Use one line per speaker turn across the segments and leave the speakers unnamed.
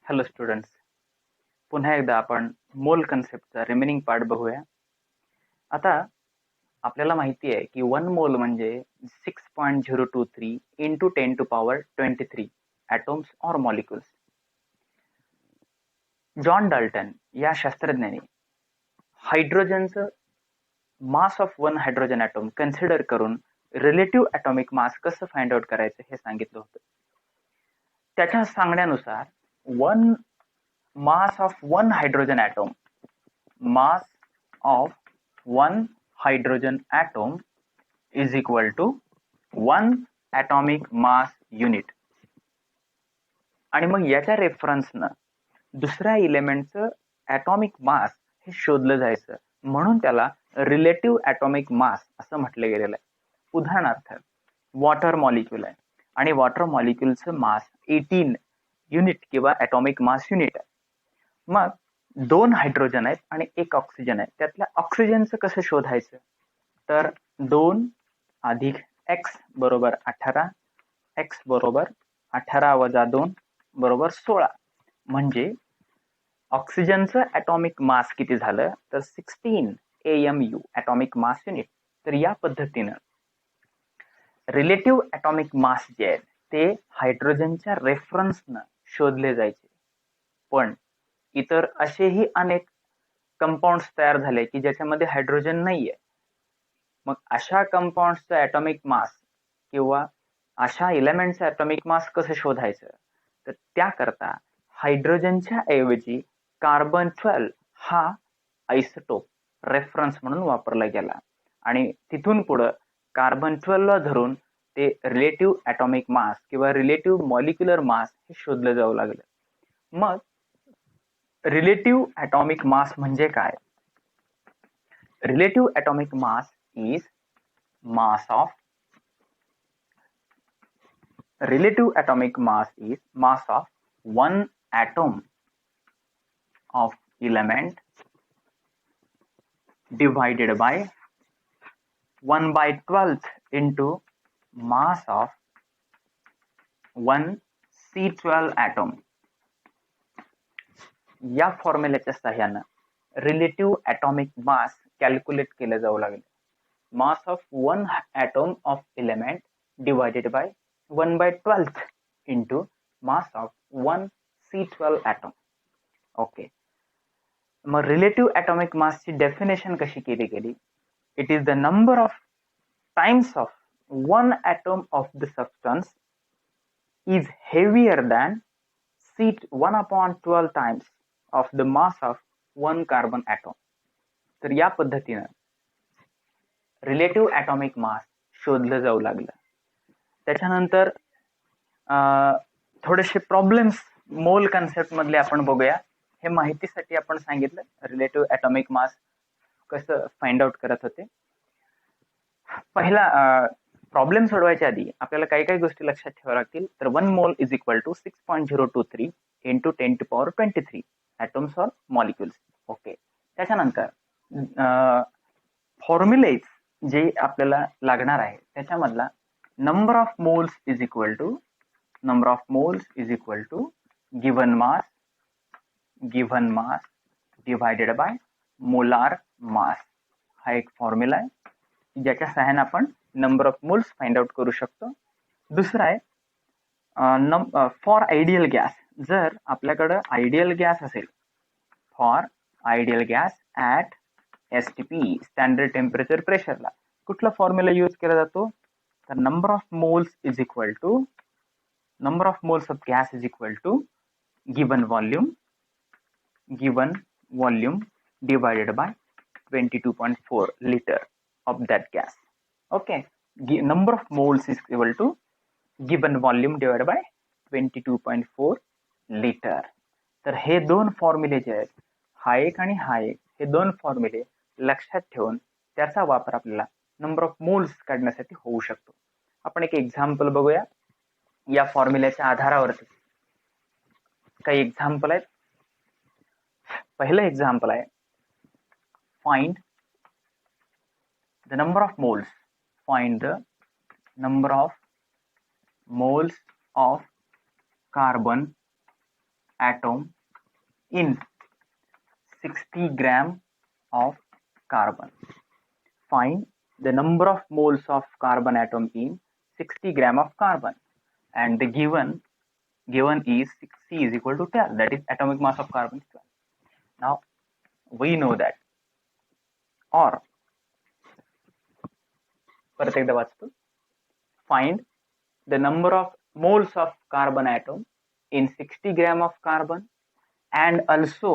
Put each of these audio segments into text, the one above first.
Hello students, पुन्हा एकदा आपण मोल कन्सेप्टचा रिमेनिंग पार्ट बघूया. आता आपल्याला माहिती आहे की 1 मोल म्हणजे 6.023 into 10⁻23 atoms or molecules. John Dalton या शास्त्रज्ञाने हायड्रोजनचं mass of 1 hydrogen atom consider करून रिलेटिव्ह ॲटॉमिक मास कसं फाइंड आउट करायचं हे सांगितलं होतं. त्याच्या सांगण्यानुसार mass of one hydrogen atom is equal to 1 atomic mass unit. आणि मग याच्या रेफरन्सनं दुसऱ्या इलेमेंटचं ॲटॉमिक मास हे शोधलं जायचं, म्हणून त्याला रिलेटिव्ह ॲटॉमिक मास असं म्हटलं गेलेलं आहे. उदाहरणार्थ वॉटर मॉलिक्यूल आहे आणि वॉटर मॉलिक्यूलचं मास 18 युनिट किंवा ॲटॉमिक मास युनिट आहे. मग 2 हायड्रोजन आहेत आणि 1 ऑक्सिजन आहे. त्यातल्या ऑक्सिजनचं कसं शोधायचं, तर 2 अधिक x बरोबर 18, x बरोबर 18 वजा 2 बरोबर 16, म्हणजे ऑक्सिजनचं ॲटॉमिक मास किती झालं तर 16 AMU ॲटॉमिक मास युनिट. तर या पद्धतीनं रिलेटिव्ह ॲटॉमिक मास जे आहेत ते हायड्रोजनच्या रेफरन्सनं शोधले जायचे. पण इतर असेही अनेक कंपाऊंड्स तयार झाले की ज्याच्यामध्ये हायड्रोजन नाहीये. मग अशा कंपाऊंड्सचं ॲटॉमिक मास किंवा अशा एलिमेंटचं ॲटॉमिक मास कसं शोधायचं, तर त्याकरता हायड्रोजनच्या ऐवजी कार्बन 12 हा आयसोटोप रेफरन्स म्हणून वापरला गेला आणि तिथून पुढं कार्बन 12 ला धरून ते रिलेटिव्ह ॲटॉमिक मास किंवा रिलेटिव्ह मॉलिक्युलर मास हे शोधलं जाऊ लागलं. मग रिलेटिव्ह ॲटॉमिक मास म्हणजे काय? Relative atomic mass is mass of one atom of element divided by 1/12th into mass of one C12 atom. या फॉर्म्युल्याच्या सहाय्यानं रिलेटिव्ह ॲटॉमिक मास कॅल्क्युलेट केलं जाऊ लागले. Mass of one atom of element divided by 1/12th into mass of 1 C12 atom. Okay, मग relative atomic मासची definition कशी केली गेली? It is the number of times of one atom of the substance is heavier than 1/12 times of the mass of one carbon atom. तर या पद्धतीनं relative atomic मास शोधलं जाऊ लागलं. त्याच्यानंतर थोडेसे प्रॉब्लेम्स मोल कन्सेप्ट मधले आपण बघूया. हे माहितीसाठी आपण सांगितलं रिलेटिव्ह ॲटॉमिक मास कसं फाइंड आउट करत होते. पहिला प्रॉब्लेम सोडवायच्या आधी आपल्याला काही काही गोष्टी लक्षात ठेवाव्या लागतील. तर 1 mole is equal to 6.023 into 10⁻23 atoms or molecules. Okay, त्याच्यानंतर फॉर्म्युलेज जे आपल्याला लागणार आहे त्याच्यामधला number of moles is equal to given mass divided by molar mass. हा एक फॉर्म्युला आहे ज्याच्या सहाय्याने आपण number of moles find out करू शकतो. दुसरा आहे फॉर आयडियल गॅस. जर आपल्याकडं आयडियल गॅस असेल, for ideal gas at STP standard temperature प्रेशरला कुठला फॉर्म्युला यूज केला जातो, तर number of moles of gas is equal to given volume divided by 22.4 liter of that gas. Okay, number of moles is equal to given volume divided by 22.4 liter. तर हे दोन फॉर्म्युले जे आहेत, हा एक आणि हा एक, हे दोन फॉर्म्युले लक्षात ठेवून त्याचा वापर आपल्याला नंबर ऑफ मोल्स काढण्यासाठी होऊ शकतो. आपण एक एक्झाम्पल बघूया या फॉर्म्युल्याच्या आधारावरती. काही एक्झाम्पल आहेत. पहिलं एक्झाम्पल आहे find the number of moles of carbon atom in 60 gram of carbon. Find the number of moles of carbon atom in 60 gram of carbon, and the given is C is equal to 12, that is atomic mass of carbon is 12. Now we know that, or परत एकदा वाचतो, find the number of moles of carbon atom in 60 gram of carbon, and also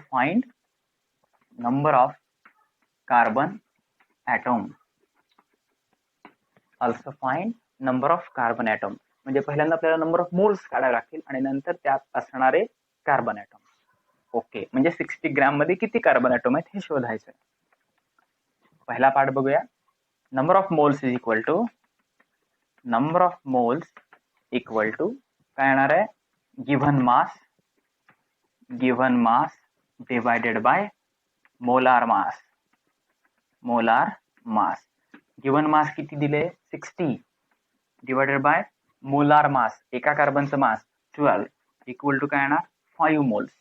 find number of carbon atom. Also find number of carbon atom. म्हणजे पहिल्यांदा आपल्याला number of moles काढावे लागतील आणि नंतर त्यात असणारे कार्बन ॲटम. ओके, म्हणजे 60 ग्रॅम मध्ये किती कार्बन ॲटम आहेत हे शोधायचं. पहिला पार्ट बघूया. Number of moles is equal to काय येणार आहे, given mass divided by molar mass. Given mass किती दिले, 60 डिवायडेड बाय मोलार मास, एका कार्बनचं मास 12 इक्वल टू काय येणार 5 मोल्स.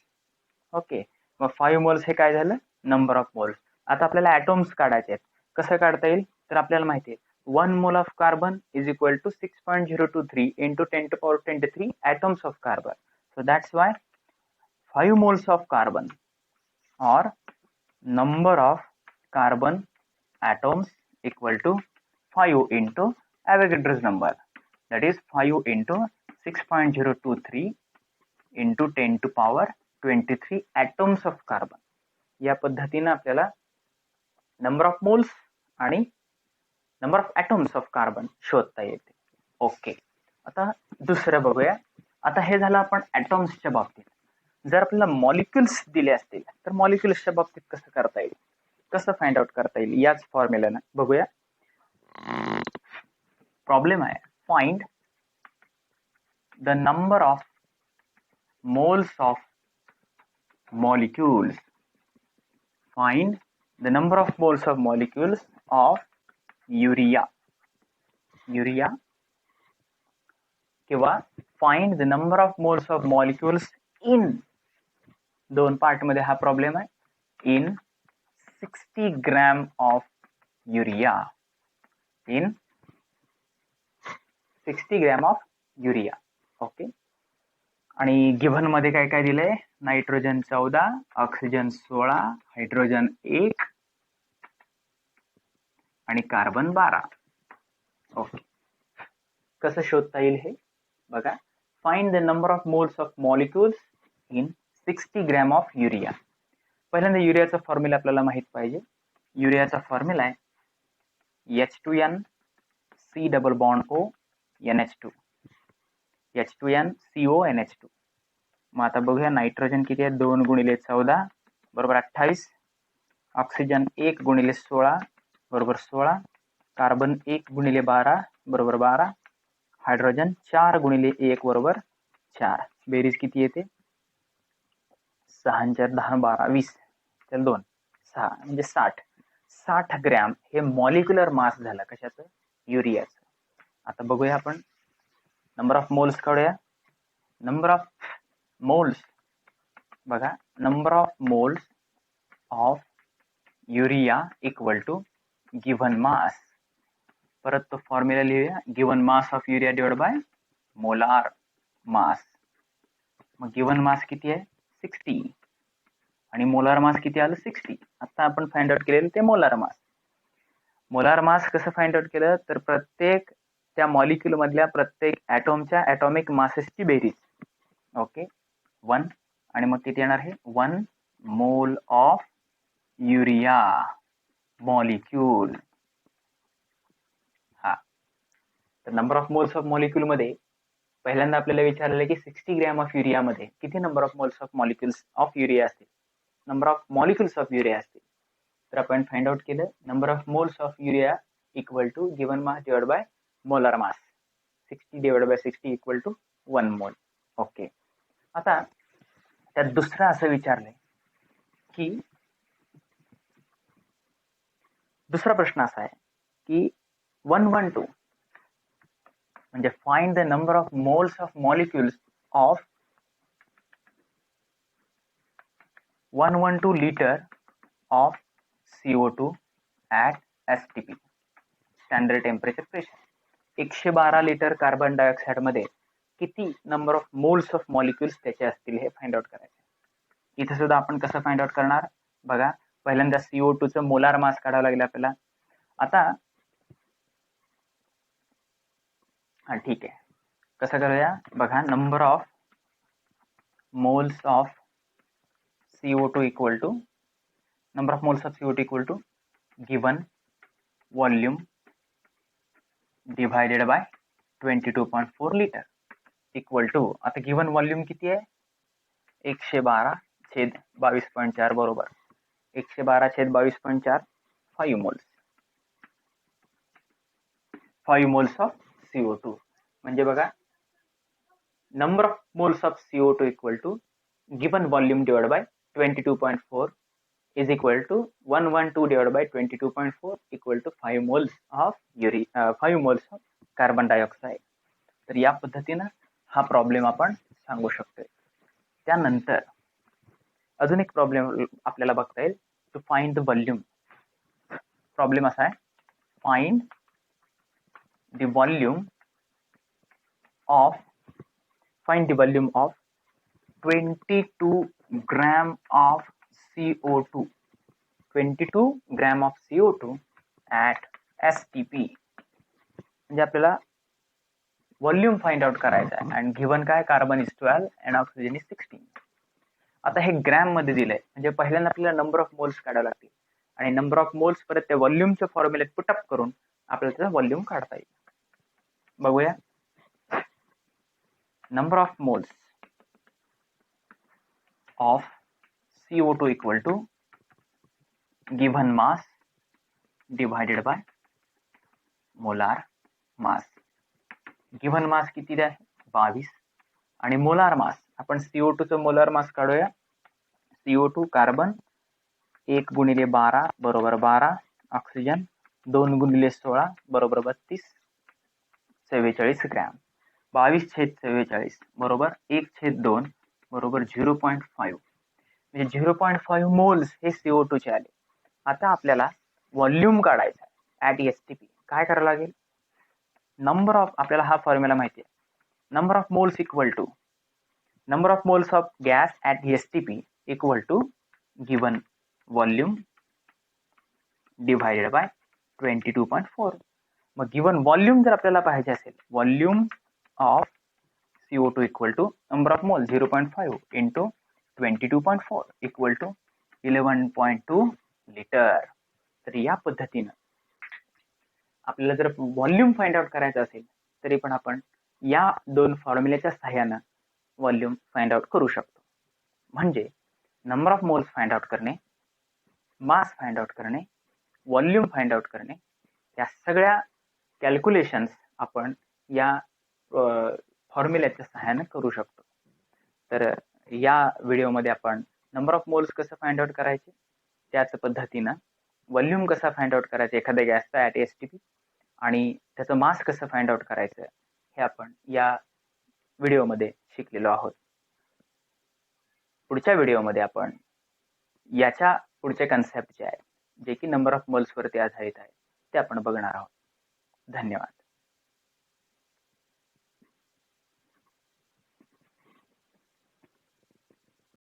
ओके, मग 5 मोल्स हे काय झालं, नंबर ऑफ मोल्स. आता आपल्याला ॲटॉम्स काढायचे आहेत. कसं काढता येईल, तर आपल्याला माहिती आहे 1 mole of carbon is equal to 6.023 into 10 to power 23 atoms of carbon. So that's why 5 moles of carbon or number of carbon atoms equal to 5 into Avogadro's number, that is 5 into 6.023 into 10 to power 23 atoms of carbon. या पद्धतीने आपल्याला number of moles आणि number of atoms of carbon शोधता येते. Okay, आता दुसरं बघूया. आता हे झालं आपण ॲटम्सच्या बाबतीत. जर आपल्याला मॉलिक्युल्स दिले असतील तर मॉलिक्युल्सच्या बाबतीत कसं करता येईल, कसं फाइंड आउट करता येईल, याच फॉर्म्युलानं बघूया. प्रॉब्लेम आहे, find the number of moles of molecules. Find the number of moles of molecules of urea किंवा find the number of moles of molecules in, दोन पार्ट मध्ये हा प्रॉब्लेम आहे, in 60 gram of urea, in 60 gram of urea. Okay, आणि given मध्ये काय काय दिलंय, नायट्रोजन 14, ऑक्सिजन 16, हायड्रोजन 1 आणि कार्बन 12. ओके, कसं शोधता येईल हे बघा. Find the number of moles of molecules in 60 gram of urea. पहिल्यांदा युरियाचा फॉर्म्युला आपल्याला माहित पाहिजे. युरियाचा फॉर्म्युला आहे H2N C double bond O NH2, H2N CO NH2. मग आता बघूया नायट्रोजन किती आहे, 2 गुणिले 14 बरोबर 28, ऑक्सिजन 1 गुणिले 16 बरोबर 16, कार्बन 1 गुणिले 12 बरोबर 12, हायड्रोजन 4 गुणिले 1 बरोबर 4. बेरीज किती येते, 6 4 10 12 20 तर 2 6 म्हणजे 60 ग्रॅम हे मॉलिक्युलर मास झालं कशाचं, युरियाचं. आता बघूया आपण नंबर ऑफ मोल्स काढूया. नंबर ऑफ मोल्स बघा, number of moles of urea equal to given mass. परत तो फॉर्म्युला लिहूया, given mass of urea divide by molar mass. मग गिव्हन मास किती आहे 60 आणि मोलार मास किती आलं 60. आता आपण फाइंड आउट केलेलं ते मोलार मास. मोलार मास कसं फाइंड आउट केलं, तर प्रत्येक त्या मॉलिक्युल मधल्या प्रत्येक ॲटॉमच्या ॲटॉमिक मासेसची बेरीज. ओके, 1 आणि मग किती येणार आहे 1 मोल ऑफ युरिया मॉलिक्यूल. हा, तर number of moles of molecule मध्ये पहिल्यांदा आपल्याला विचारलेलं की 60 ग्रॅम ऑफ युरिया मध्ये किती number of moles of molecules of urea असतील, number of molecules of urea असतील. तर आपण फाइंड आउट केलं number of moles of urea equal to given mass divide by molar mass. 60 divide by 60 equal to 1 mole. Okay, आता त्यात दुसरं असं विचारलंय की, दुसरा प्रश्न असा आहे की 112 म्हणजे find the number of moles of molecules of 112 liter of CO2 at STP standard temperature pressure. 112 litre carbon dioxide मध्ये किती number of moles of molecules त्याचे असतील हे फाइंड आउट करायचे. इथे सुद्धा आपण कसं फाइंड आउट करणार बघा. पहिल्यांदा CO2 चं मोलार मास काढावं लागेल आपल्याला. आता हा ठीक आहे, कसं करूया बघा. Number of moles of CO2 equal to number of moles of CO2 equal to given volume divided by 22.4 liter equal to, आता given volume किती आहे 112/22.4 बरोबर 112/22.4 5 moles 5 moles of CO2 म्हणजे बघा number of moles of CO2 equal to given volume divided by 22.4 is equal to 112 divided by 22.4 equal to 5 moles of 5 moles of carbon dioxide. तर या पद्धतीने हा प्रॉब्लेम आपण सांगू शकतो. त्यानंतर अजून एक प्रॉब्लेम आपल्याला बघता येईल. To find the volume. Problem असा आहे, find the volume of 22 gram of CO2 22 gram of CO2 at STP. म्हणजे आपल्याला व्हॉल्यूम फाइंड आउट करायचा आहे. आणि गिव्हन काय, carbon is 12 and oxygen is 16. आता हे ग्रॅम मध्ये दिलंय म्हणजे पहिल्यांदा आपल्याला नंबर ऑफ मोल्स काढावे लागतील आणि नंबर ऑफ मोल्स परत त्या व्हॉल्यूमच्या फॉर्म्युल्यात पुटअप करून आपल्याला त्याचा व्हॉल्यूम काढता येईल. बघूया. Number of moles of CO2 equal to given mass divided by molar mass. Given mass किती आहे 22 आणि मोलार मास आपण CO2 चं मोलार मास काढूया. CO2 कार्बन 1 गुणिले 12 बरोबर 12, ऑक्सिजन 2 गुणिले 16 बरोबर 32, 44 ग्रॅम. 22/44 बरोबर 1/2 बरोबर 0.5 म्हणजे 0.5 मोल्स हे CO2 चे आले. आता आपल्याला व्हॉल्यूम काढायचा आहे ऍट STP. काय करावं लागेल, नंबर ऑफ, आपल्याला हा फॉर्म्युला माहिती आहे, number of moles equal to number of moles of gas at STP equal to given volume divided by 22.4. मग गिवन व्हॉल्यूम जर आपल्याला पाहिजे असेल, volume of CO2 equal to number of mole 0.5 into 22.4 equal to 11.2 litre. तर या पद्धतीनं आपल्याला जर व्हॉल्यूम फाइंड आउट करायचं असेल तरी पण आपण या दोन फॉर्म्युल्याच्या सहाय्यानं व्हॉल्यूम फाइंड आउट करू शकतो. म्हणजे number of moles find out करणे, मास फाइंड आउट करणे, व्हॉल्यूम फाइंड आउट करणे, या सगळ्या कॅल्क्युलेशन्स आपण या फॉर्म्युल्याच्या सहाय्यानं करू शकतो. तर या व्हिडिओमध्ये आपण नंबर ऑफ मोल्स कसं फाइंड आउट करायचे, त्याच पद्धतीनं व्हॉल्यूम कसा फाइंड आउट करायचा एखाद्या गॅसचा ऍट STP आणि त्याचं मास कसं फाइंड आउट करायचं हे आपण या व्हिडिओमध्ये शिकलेलो आहोत. पुढच्या व्हिडिओमध्ये आपण याच्या पुढचे कन्सेप्ट जे आहे, जे की नंबर ऑफ मोल्स वरती आधारित आहे, ते आपण बघणार आहोत. धन्यवाद.